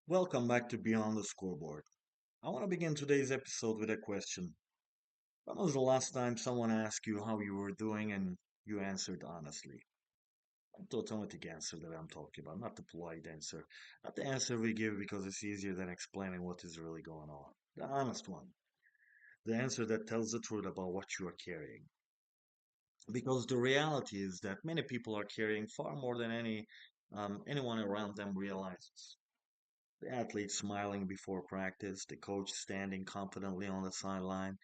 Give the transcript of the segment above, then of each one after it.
Welcome back to Beyond the Scoreboard. I want to begin today's episode with a question. When was the last time someone asked you how you were doing and you answered honestly? Not the automatic answer that I'm talking about, not the polite answer, not the answer we give because it's easier than explaining what is really going on. The honest one, the answer that tells the truth about what you are carrying. Because the reality is that many people are carrying far more than anyone around them realizes. The athlete smiling before practice, the coach standing confidently on the sideline,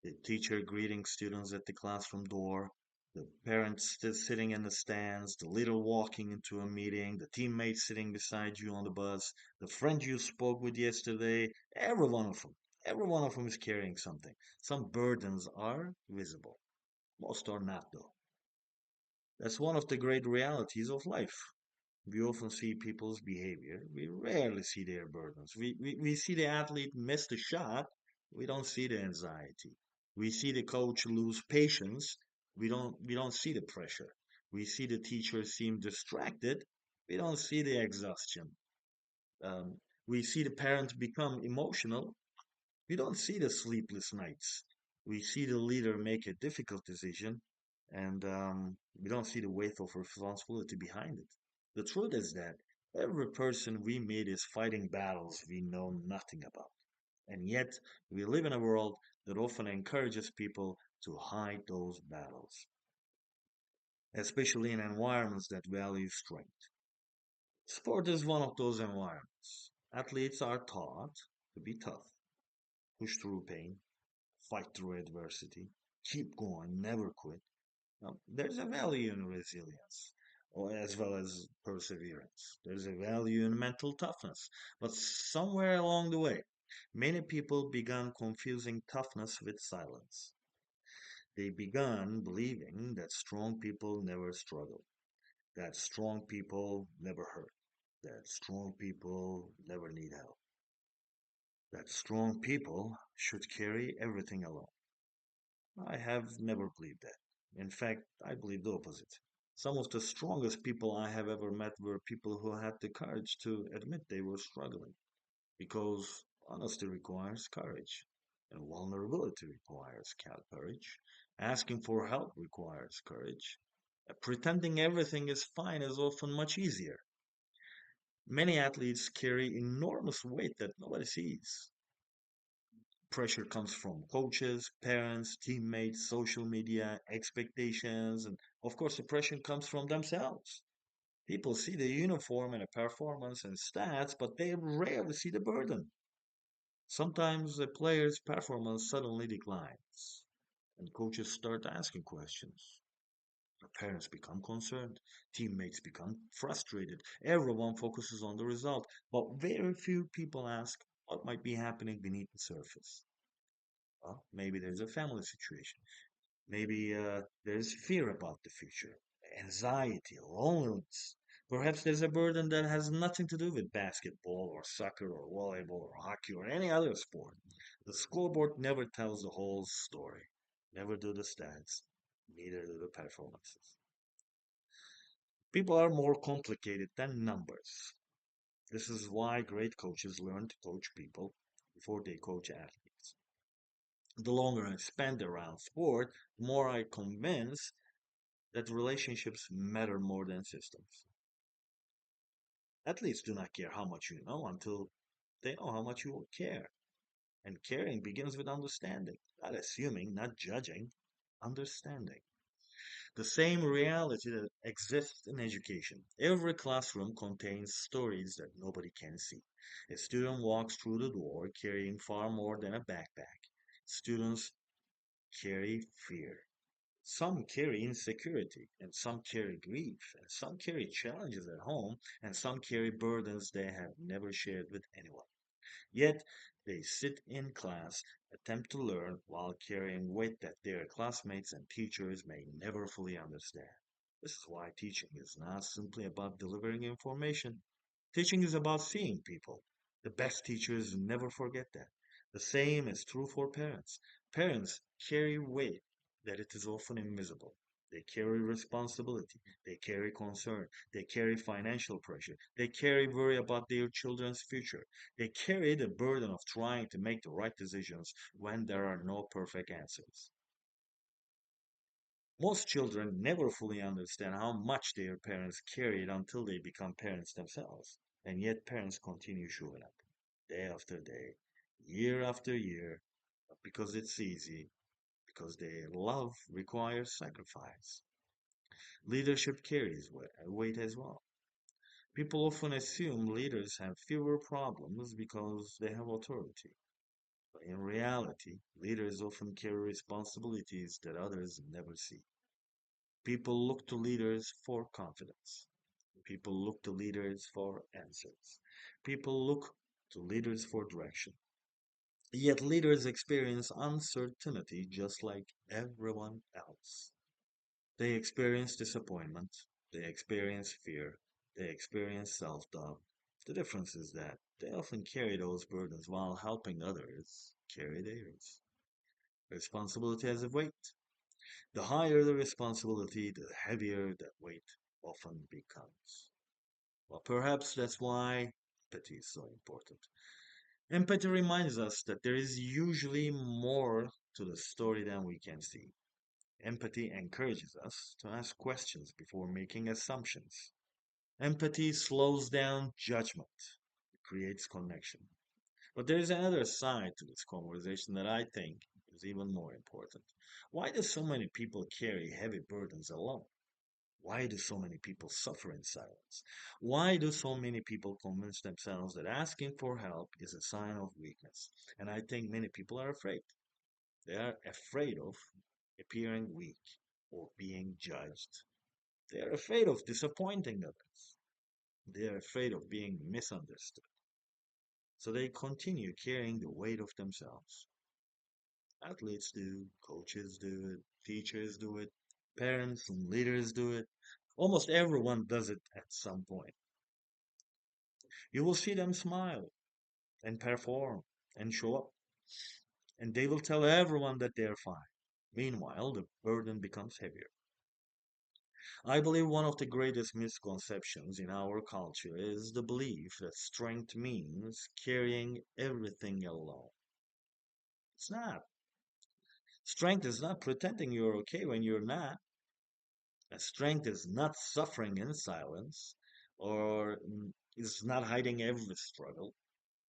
the teacher greeting students at the classroom door, the parents still sitting in the stands, the leader walking into a meeting, the teammate sitting beside you on the bus, the friend you spoke with yesterday, every one of them is carrying something. Some burdens are visible, most are not though. That's one of the great realities of life. We often see people's behavior. We rarely see their burdens. We see the athlete miss the shot. We don't see the anxiety. We see the coach lose patience. We don't see the pressure. We see the teacher seem distracted. We don't see the exhaustion. We see the parent become emotional. We don't see the sleepless nights. We see the leader make a difficult decision, and we don't see the weight of responsibility behind it. The truth is that every person we meet is fighting battles we know nothing about. And yet, we live in a world that often encourages people to hide those battles, especially in environments that value strength. Sport is one of those environments. Athletes are taught to be tough, push through pain, fight through adversity, keep going, never quit. Now, there's a value in resilience, or as well as perseverance. There's a value in mental toughness. But somewhere along the way, many people began confusing toughness with silence. They began believing that strong people never struggle, that strong people never hurt, that strong people never need help, that strong people should carry everything alone. I have never believed that. In fact, I believe the opposite. Some of the strongest people I have ever met were people who had the courage to admit they were struggling. Because honesty requires courage, and vulnerability requires courage. Asking for help requires courage. Pretending everything is fine is often much easier. Many athletes carry enormous weight that nobody sees. Pressure comes from coaches, parents, teammates, social media, expectations, and of course, the pressure comes from themselves. People see the uniform and the performance and stats, but they rarely see the burden. Sometimes a player's performance suddenly declines, and coaches start asking questions. The parents become concerned, teammates become frustrated. Everyone focuses on the result, but very few people ask what might be happening beneath the surface. Well, maybe there's a family situation. Maybe there's fear about the future, anxiety, loneliness. Perhaps there's a burden that has nothing to do with basketball or soccer or volleyball or hockey or any other sport. The scoreboard never tells the whole story. Never do the stats, neither do the performances. People are more complicated than numbers. This is why great coaches learn to coach people before they coach athletes. The longer I spend around sport, the more I convince that relationships matter more than systems. Athletes do not care how much you know until they know how much you will care. And caring begins with understanding, not assuming, not judging, understanding. The same reality that exists in education. Every classroom contains stories that nobody can see. A student walks through the door carrying far more than a backpack. Students carry fear. Some carry insecurity, and some carry grief, and some carry challenges at home, and some carry burdens they have never shared with anyone. Yet they sit in class, attempt to learn while carrying weight that their classmates and teachers may never fully understand. This is why teaching is not simply about delivering information. Teaching is about seeing people. The best teachers never forget that. The same is true for parents. Parents carry weight that it is often invisible. They carry responsibility. They carry concern. They carry financial pressure. They carry worry about their children's future. They carry the burden of trying to make the right decisions when there are no perfect answers. Most children never fully understand how much their parents carried until they become parents themselves. And yet parents continue showing up day after day, year after year, not because it's easy, because their love requires sacrifice. Leadership carries weight as well. People often assume leaders have fewer problems because they have authority. But in reality, leaders often carry responsibilities that others never see. People look to leaders for confidence. People look to leaders for answers. People look to leaders for direction. Yet leaders experience uncertainty just like everyone else. They experience disappointment. They experience fear. They experience self-doubt. The difference is that they often carry those burdens while helping others carry theirs. Responsibility has a weight. The higher the responsibility, the heavier that weight often becomes. Well, perhaps that's why empathy is so important. Empathy reminds us that there is usually more to the story than we can see. Empathy encourages us to ask questions before making assumptions. Empathy slows down judgment. It creates connection. But there is another side to this conversation that I think is even more important. Why do so many people carry heavy burdens alone? Why do so many people suffer in silence? Why do so many people convince themselves that asking for help is a sign of weakness? And I think many people are afraid. They are afraid of appearing weak or being judged. They are afraid of disappointing others. They are afraid of being misunderstood. So they continue carrying the weight of themselves. Athletes do, coaches do it, teachers do it, parents and leaders do it. Almost everyone does it at some point. You will see them smile and perform and show up, and they will tell everyone that they're fine. Meanwhile, the burden becomes heavier. I believe one of the greatest misconceptions in our culture is the belief that strength means carrying everything alone. It's not. Strength is not pretending you're okay when you're not. Strength is not suffering in silence or is not hiding every struggle.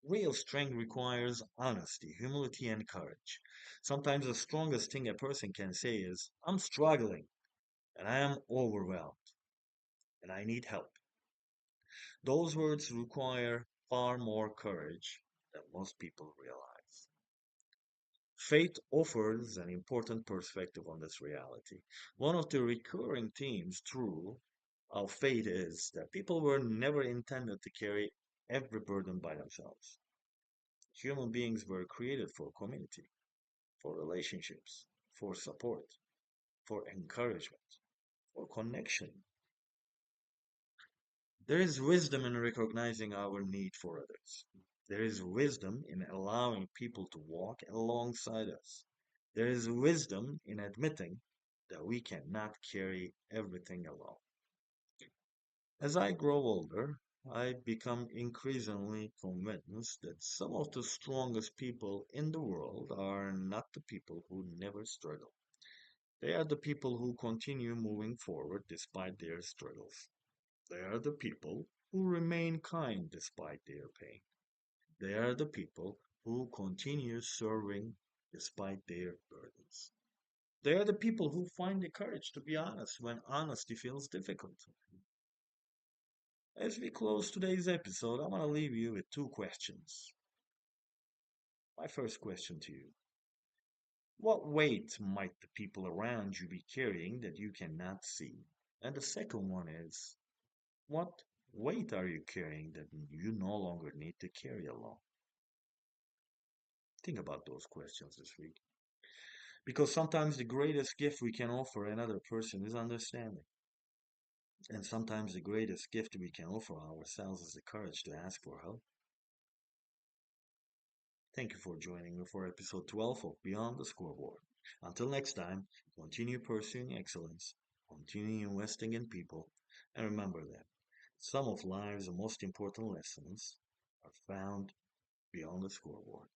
Real strength requires honesty, humility, and courage. Sometimes the strongest thing a person can say is, I'm struggling and I am overwhelmed and I need help. Those words require far more courage than most people realize. Faith offers an important perspective on this reality. One of the recurring themes through our faith is that people were never intended to carry every burden by themselves. Human beings were created for community, for relationships, for support, for encouragement, for connection. There is wisdom in recognizing our need for others. There is wisdom in allowing people to walk alongside us. There is wisdom in admitting that we cannot carry everything alone. As I grow older, I become increasingly convinced that some of the strongest people in the world are not the people who never struggle. They are the people who continue moving forward despite their struggles. They are the people who remain kind despite their pain. They are the people who continue serving despite their burdens. They are the people who find the courage to be honest when honesty feels difficult. As we close today's episode, I want to leave you with two questions. My first question to you: what weight might the people around you be carrying that you cannot see? And the second one is: what weight are you carrying that you no longer need to carry alone? Think about those questions this week. Because sometimes the greatest gift we can offer another person is understanding. And sometimes the greatest gift we can offer ourselves is the courage to ask for help. Thank you for joining me for episode 12 of Beyond the Scoreboard. Until next time, continue pursuing excellence. continue investing in people, and remember that some of life's most important lessons are found beyond the scoreboard.